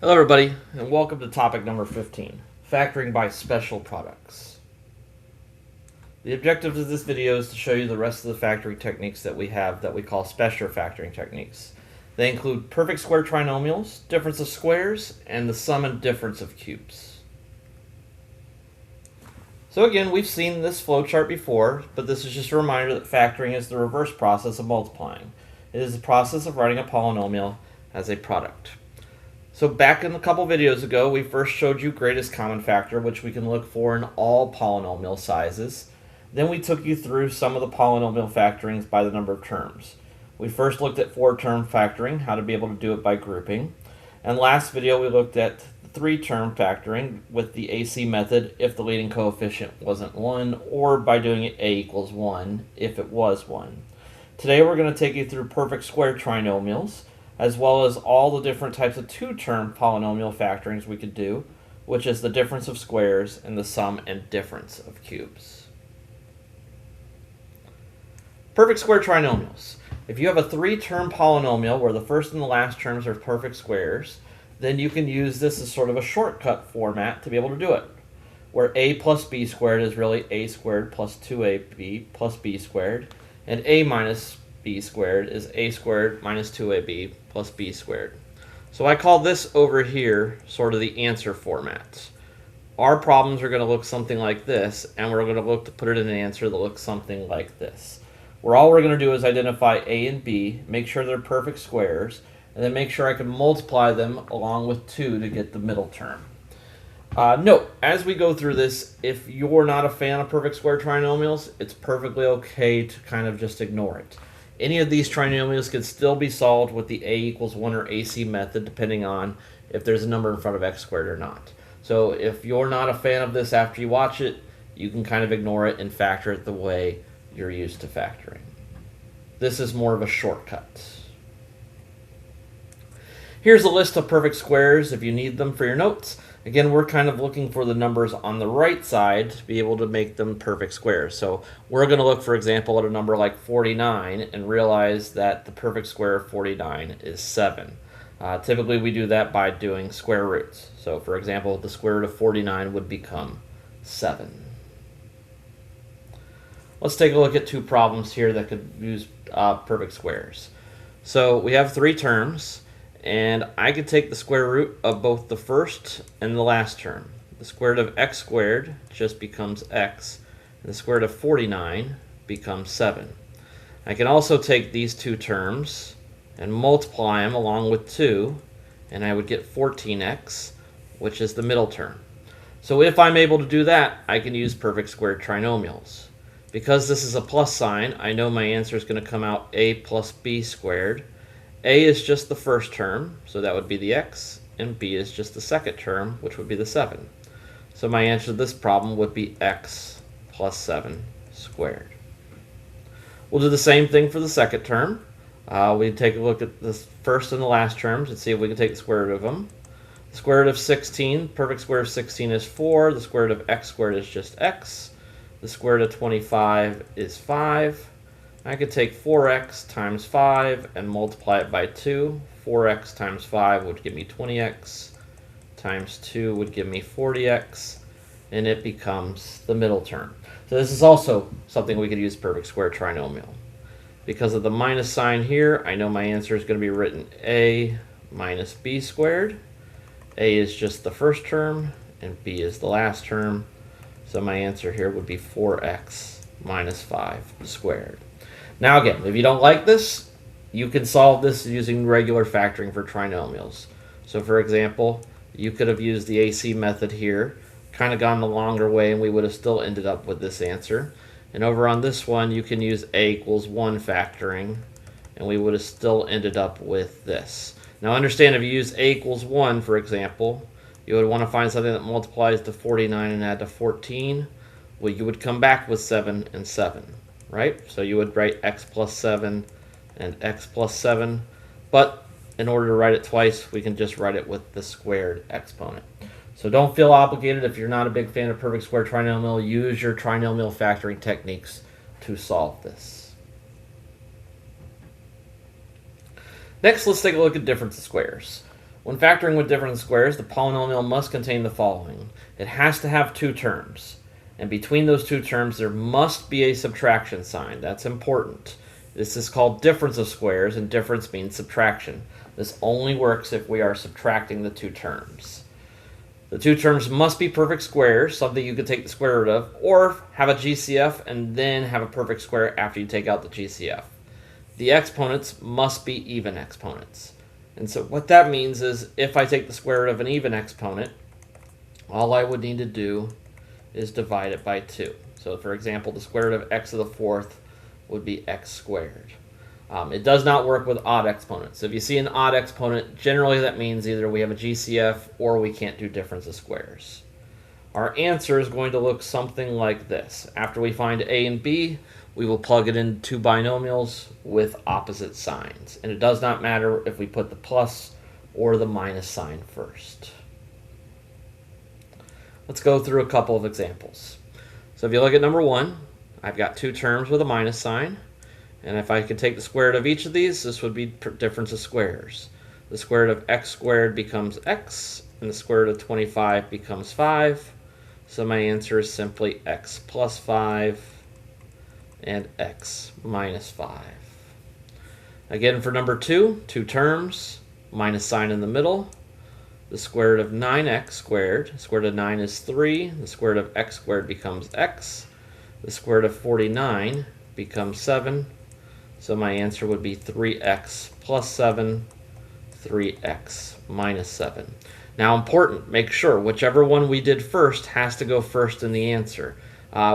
Hello everybody, and welcome to topic number 15, factoring by special products. The objective of this video is to show you the rest of the factoring techniques that we have that we call special factoring techniques. They include perfect square trinomials, difference of squares, and the sum and difference of cubes. So again, we've seen this flowchart before, but this is just a reminder that factoring is the reverse process of multiplying. It is the process of writing a polynomial as a product. So back in a couple videos ago, we first showed you greatest common factor, which we can look for in all polynomial sizes. Then we took you through some of the polynomial factorings by the number of terms. We first looked at 4-term factoring, how to be able to do it by grouping. And last video we looked at 3-term factoring with the AC method if the leading coefficient wasn't 1, or by doing it a equals 1 if it was 1. Today we're going to take you through perfect square trinomials, as well as all the different types of 2-term polynomial factorings we could do, which is the difference of squares and the sum and difference of cubes. Perfect square trinomials. If you have a 3-term polynomial where the first and the last terms are perfect squares, then you can use this as sort of a shortcut format to be able to do it, where a plus b squared is really a squared plus 2ab plus b squared, and a minus b squared is a squared minus 2ab plus b squared. So I call this over here sort of the answer format. Our problems are going to look something like this, and we're going to look to put it in an answer that looks something like this, where all we're going to do is identify a and b, make sure they're perfect squares, and then make sure I can multiply them along with 2 to get the middle term. Note, as we go through this, if you're not a fan of perfect square trinomials, it's perfectly okay to kind of just ignore it. Any of these trinomials can still be solved with the a equals 1 or AC method, depending on if there's a number in front of x squared or not. So if you're not a fan of this after you watch it, you can kind of ignore it and factor it the way you're used to factoring. This is more of a shortcut. Here's a list of perfect squares if you need them for your notes. Again, we're kind of looking for the numbers on the right side to be able to make them perfect squares. So we're going to look, for example, at a number like 49 and realize that the perfect square of 49 is 7. Typically, we do that by doing square roots. So, for example, the square root of 49 would become 7. Let's take a look at 2 problems here that could use perfect squares. So we have 3 terms. And I could take the square root of both the first and the last term. The square root of x squared just becomes x, and the square root of 49 becomes 7. I can also take these 2 terms and multiply them along with 2, and I would get 14x, which is the middle term. So if I'm able to do that, I can use perfect square trinomials. Because this is a plus sign, I know my answer is going to come out a plus b squared. A is just the first term, so that would be the x, and b is just the second term, which would be the 7. So my answer to this problem would be x plus 7 squared. We'll do the same thing for the second term. We take a look at the first and the last terms and see if we can take the square root of them. The square root of 16, perfect square of 16 is 4. The square root of x squared is just x. The square root of 25 is 5. I could take 4x times 5 and multiply it by 2. 4x times 5 would give me 20x, times 2 would give me 40x, and it becomes the middle term. So this is also something we could use perfect square trinomial. Because of the minus sign here, I know my answer is going to be written a minus b squared. A is just the first term, and b is the last term. So my answer here would be 4x minus 5 squared. Now again, if you don't like this, you can solve this using regular factoring for trinomials. So for example, you could have used the AC method here, kind of gone the longer way, and we would have still ended up with this answer. And over on this one, you can use a equals 1 factoring, and we would have still ended up with this. Now understand, if you use a equals 1, for example, you would want to find something that multiplies to 49 and add to 14. Well, you would come back with 7 and 7. Right? So you would write x plus 7 and x plus 7, but in order to write it twice, we can just write it with the squared exponent. So don't feel obligated if you're not a big fan of perfect square trinomial. Use your trinomial factoring techniques to solve this. Next, let's take a look at difference of squares. When factoring with difference of squares, the polynomial must contain the following. It has to have two terms. And between those two terms, there must be a subtraction sign. That's important. This is called difference of squares, and difference means subtraction. This only works if we are subtracting the two terms. The two terms must be perfect squares, something you could take the square root of, or have a GCF and then have a perfect square after you take out the GCF. The exponents must be even exponents. And so what that means is if I take the square root of an even exponent, all I would need to do is divide it by 2. So for example, the square root of x to the fourth would be x squared. It does not work with odd exponents. So if you see an odd exponent, generally that means either we have a GCF or we can't do difference of squares. Our answer is going to look something like this. After we find a and b, we will plug it into two binomials with opposite signs. And it does not matter if we put the plus or the minus sign first. Let's go through a couple of examples. So if you look at number 1, I've got two terms with a minus sign. And if I could take the square root of each of these, this would be difference of squares. The square root of x squared becomes x, and the square root of 25 becomes 5. So my answer is simply x plus 5 and x minus 5. Again, for number 2, two terms, minus sign in the middle. The square root of 9x squared, square root of 9 is 3, the square root of x squared becomes x. The square root of 49 becomes 7. So my answer would be 3x plus 7, 3x minus 7. Now important, make sure whichever one we did first has to go first in the answer,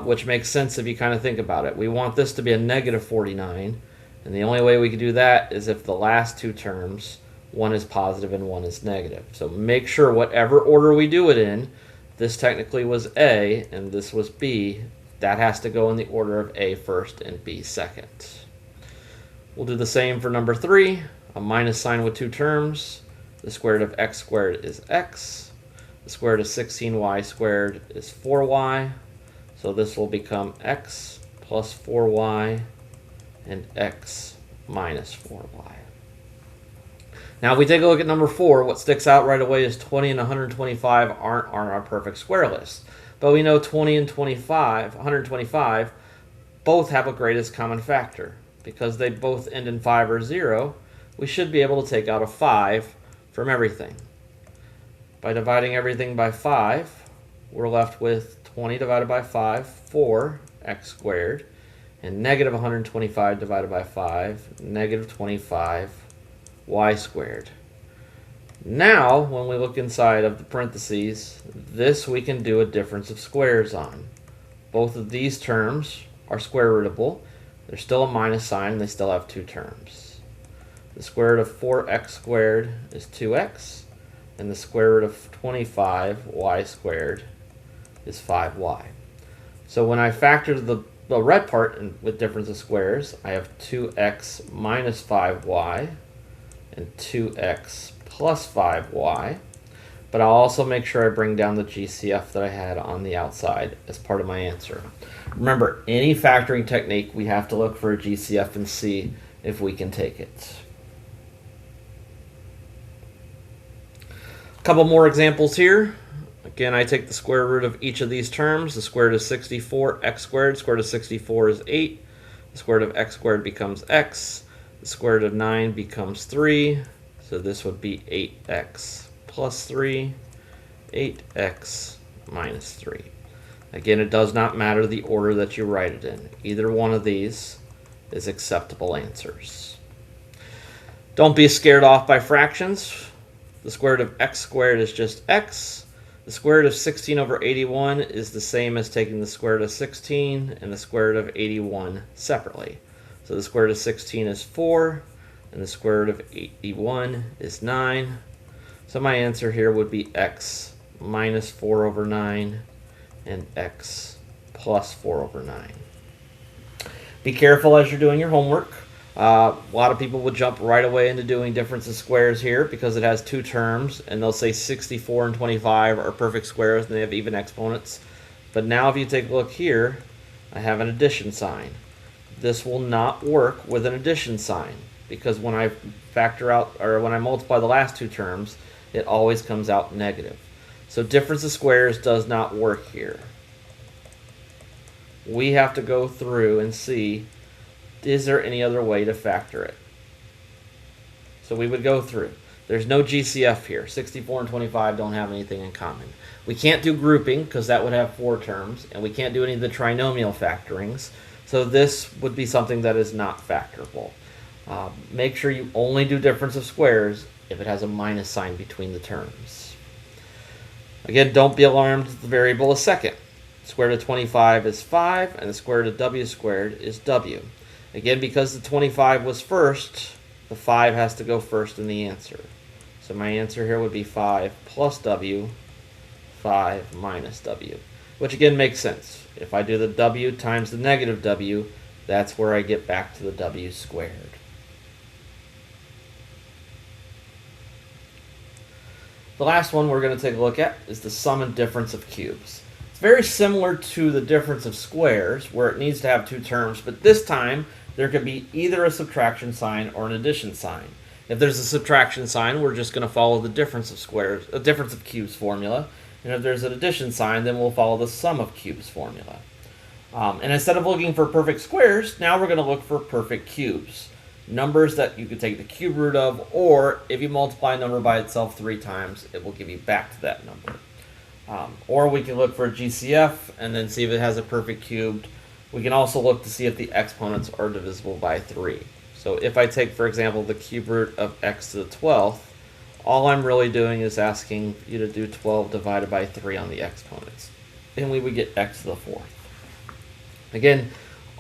which makes sense if you kind of think about it. We want this to be a negative 49, and the only way we can do that is if the last two terms, one is positive and one is negative. So make sure whatever order we do it in, this technically was A and this was B, that has to go in the order of A first and B second. We'll do the same for number 3, a minus sign with two terms. The square root of x squared is x. The square root of 16y squared is 4y. So this will become x plus 4y and x minus 4y. Now if we take a look at number 4, what sticks out right away is 20 and 125 aren't on our perfect square list. But we know 20 and 125 both have a greatest common factor. Because they both end in 5 or 0, we should be able to take out a 5 from everything. By dividing everything by 5, we're left with 20 divided by 5, 4x squared, and negative 125 divided by 5, negative 25y squared. Now, when we look inside of the parentheses, this we can do a difference of squares on. Both of these terms are square rootable. There's still a minus sign, and they still have two terms. The square root of 4x squared is 2x, and the square root of 25y squared is 5y. So when I factor the red part with difference of squares, I have 2x minus 5y and 2x plus 5y. But I'll also make sure I bring down the GCF that I had on the outside as part of my answer. Remember, any factoring technique, we have to look for a GCF and see if we can take it. A couple more examples here. Again, I take the square root of each of these terms. The square root of 64, x squared. Square root of 64 is 8. The square root of x squared becomes x. The square root of 9 becomes 3. So this would be 8x plus 3, 8x minus 3. Again, it does not matter the order that you write it in. Either one of these is acceptable answers. Don't be scared off by fractions. The square root of x squared is just x. The square root of 16 over 81 is the same as taking the square root of 16 and the square root of 81 separately. So the square root of 16 is 4, and the square root of 81 is 9. So my answer here would be x minus 4 over 9 and x plus 4 over 9. Be careful as you're doing your homework. A lot of people would jump right away into doing difference of squares here because it has two terms, and they'll say 64 and 25 are perfect squares and they have even exponents. But now if you take a look here, I have an addition sign. This will not work with an addition sign. because when I factor out, or when I multiply the last two terms, it always comes out negative. So difference of squares does not work here. We have to go through and see, is there any other way to factor it? So we would go through. There's no GCF here. 64 and 25 don't have anything in common. We can't do grouping because that would have 4 terms, and we can't do any of the trinomial factorings. So this would be something that is not factorable. Make sure you only do difference of squares if it has a minus sign between the terms. Again, don't be alarmed if the variable is second. Square root of 25 is 5, and the square root of w squared is w. Again, because the 25 was first, the 5 has to go first in the answer. So my answer here would be 5 plus w, 5 minus w, which again makes sense. If I do the w times the negative w, that's where I get back to the w squared. The last one we're going to take a look at is the sum and difference of cubes. It's very similar to the difference of squares, where it needs to have 2 terms, but this time there could be either a subtraction sign or an addition sign. If there's a subtraction sign, we're just going to follow the difference of cubes formula, and if there's an addition sign, then we'll follow the sum of cubes formula. And instead of looking for perfect squares, now we're going to look for perfect cubes. Numbers that you could take the cube root of, or if you multiply a number by itself 3 times, it will give you back to that number. Or we can look for a GCF and then see if it has a perfect cubed. We can also look to see if the exponents are divisible by 3. So if I take, for example, the cube root of x to the 12th, all I'm really doing is asking you to do 12 divided by 3 on the exponents. And we would get x to the 4th. Again,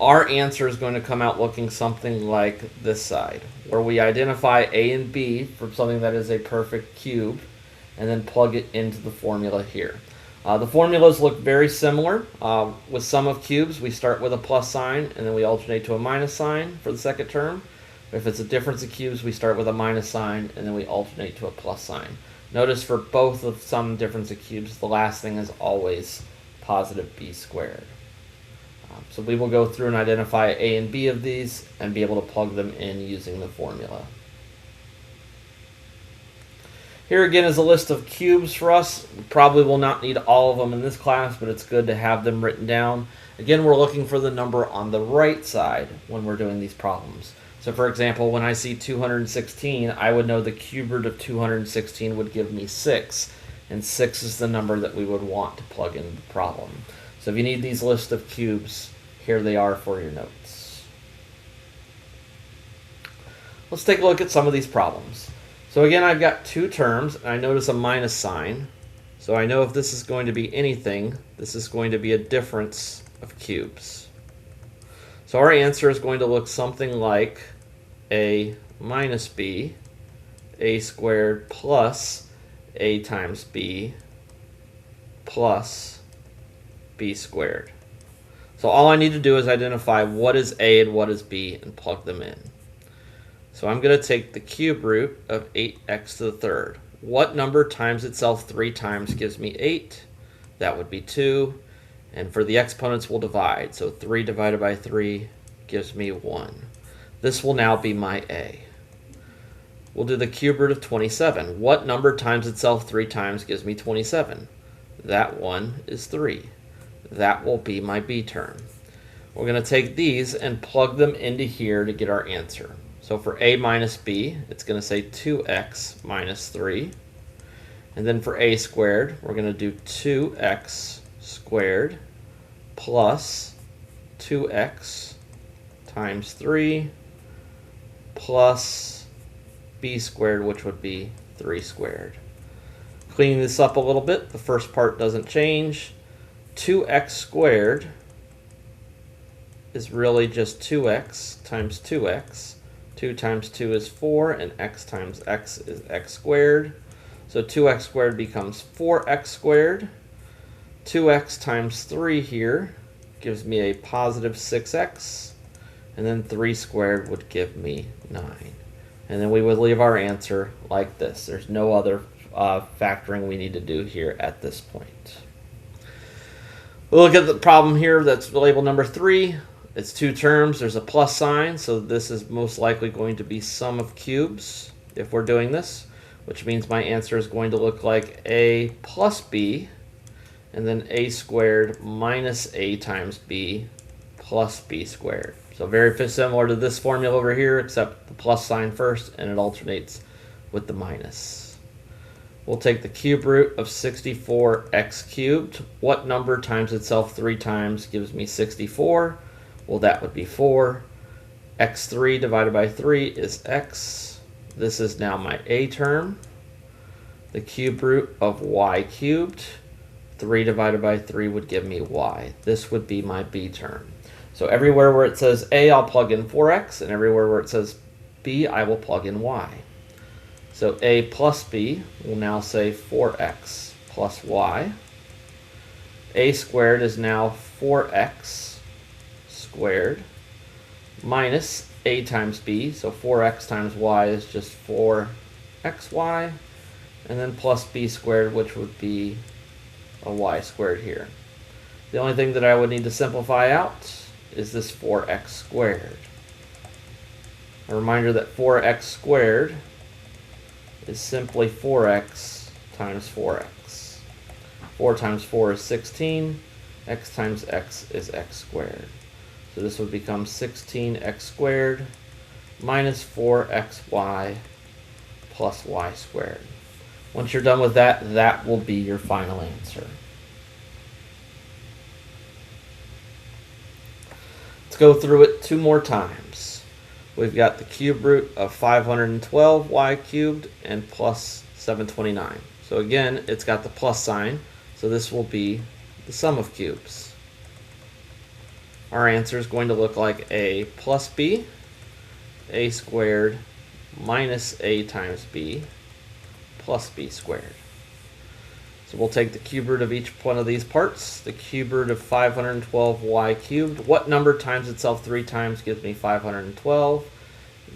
our answer is going to come out looking something like this side, where we identify a and b for something that is a perfect cube, and then plug it into the formula here. The formulas look very similar. With sum of cubes, we start with a plus sign, and then we alternate to a minus sign for the second term. If it's a difference of cubes, we start with a minus sign, and then we alternate to a plus sign. Notice for both of sum and difference of cubes, the last thing is always positive b squared. So we will go through and identify a and b of these and be able to plug them in using the formula. Here again is a list of cubes for us. We probably will not need all of them in this class, but it's good to have them written down. Again, we're looking for the number on the right side when we're doing these problems. So for example, when I see 216, I would know the cube root of 216 would give me 6, and 6 is the number that we would want to plug in the problem. So if you need these list of cubes, here they are for your notes. Let's take a look at some of these problems. So again, I've got 2 terms, and I notice a minus sign. So I know if this is going to be anything, this is going to be a difference of cubes. So our answer is going to look something like a minus b, a squared plus a times b plus b squared. So all I need to do is identify what is a and what is b and plug them in. So I'm going to take the cube root of 8x to the third. What number times itself 3 times gives me 8? That would be 2. And for the exponents, we'll divide. So 3 divided by 3 gives me 1. This will now be my a. We'll do the cube root of 27. What number times itself 3 times gives me 27? That one is 3. That will be my b term. We're going to take these and plug them into here to get our answer. So for a minus b, it's going to say 2x minus 3. And then for a squared, we're going to do 2x squared plus 2x times 3 plus b squared, which would be 3 squared. Cleaning this up a little bit, the first part doesn't change. 2x squared is really just 2x times 2x. 2 times 2 is 4, and x times x is x squared. So 2x squared becomes 4x squared. 2x times 3 here gives me a positive 6x. And then 3 squared would give me 9. And then we would leave our answer like this. There's no other factoring we need to do here at this point. We'll look at the problem here that's labeled number 3. It's two terms. There's a plus sign, so this is most likely going to be sum of cubes if we're doing this, which means my answer is going to look like a plus b, and then a squared minus a times b plus b squared. So very similar to this formula over here, except the plus sign first, and it alternates with the minus. We'll take the cube root of 64x cubed. What number times itself 3 times gives me 64? Well, that would be 4. x3 divided by 3 is x. This is now my a term. The cube root of y cubed, 3 divided by 3 would give me y. This would be my b term. So everywhere where it says a, I'll plug in 4x, and everywhere where it says b, I will plug in y. So a plus b will now say 4x plus y. A squared is now 4x squared minus a times b, so 4x times y is just 4xy, and then plus b squared, which would be a y squared here. The only thing that I would need to simplify out is this 4x squared. A reminder that 4x squared is simply 4x times 4x. 4 times 4 is 16, x times x is x squared. So this would become 16x squared minus 4xy plus y squared. Once you're done with that, that will be your final answer. Let's go through it 2 more times. We've got the cube root of 512y cubed and plus 729. So again, it's got the plus sign, so this will be the sum of cubes. Our answer is going to look like a plus b, a squared minus a times b plus b squared. So we'll take the cube root of each one of these parts. The cube root of 512y cubed. What number times itself 3 times gives me 512?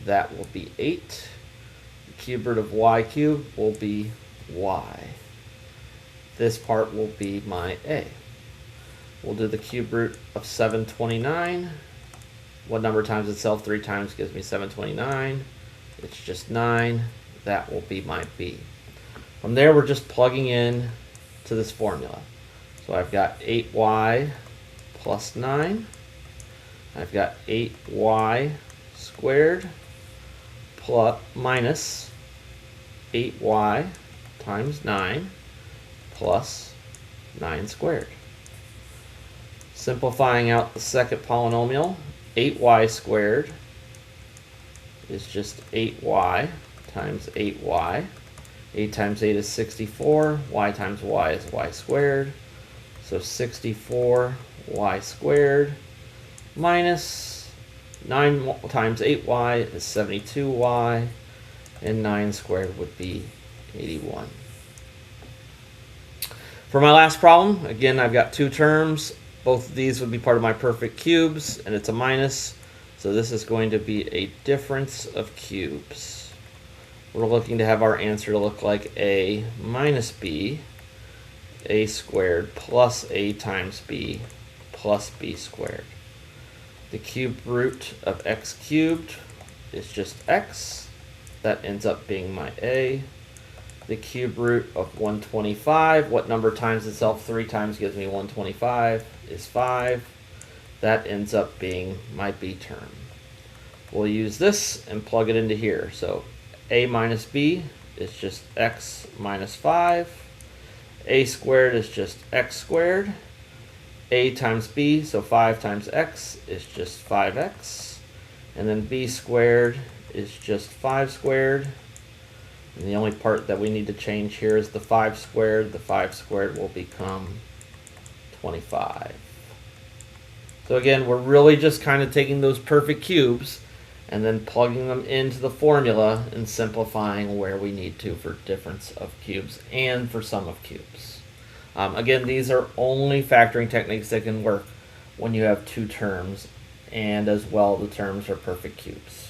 That will be 8. The cube root of y cubed will be y. This part will be my a. We'll do the cube root of 729. What number times itself 3 times gives me 729? It's just 9. That will be my b. From there, we're just plugging in to this formula. So I've got 8y plus 9. I've got 8y squared plus minus 8y times 9 plus 9 squared. Simplifying out the second polynomial, 8y squared is just 8y times 8y. 8 times 8 is 64. Y times y is y squared. So 64y squared minus 9 times 8y is 72y. And 9 squared would be 81. For my last problem, again, I've got 2 terms. Both of these would be part of my perfect cubes, and it's a minus. So this is going to be a difference of cubes. We're looking to have our answer to look like a minus b, a squared plus a times b plus b squared. The cube root of x cubed is just x. That ends up being my a. The cube root of 125, what number times itself 3 times gives me 125, is 5. That ends up being my b term. We'll use this and plug it into here. So a minus b is just x minus 5. A squared is just x squared. A times b, so 5 times x, is just 5x. And then b squared is just 5 squared. And the only part that we need to change here is the 5 squared. The 5 squared will become 25. So again, we're really just kind of taking those perfect cubes and then plugging them into the formula and simplifying where we need to for difference of cubes and for sum of cubes. Again, these are only factoring techniques that can work when you have 2 terms, and as well the terms are perfect cubes.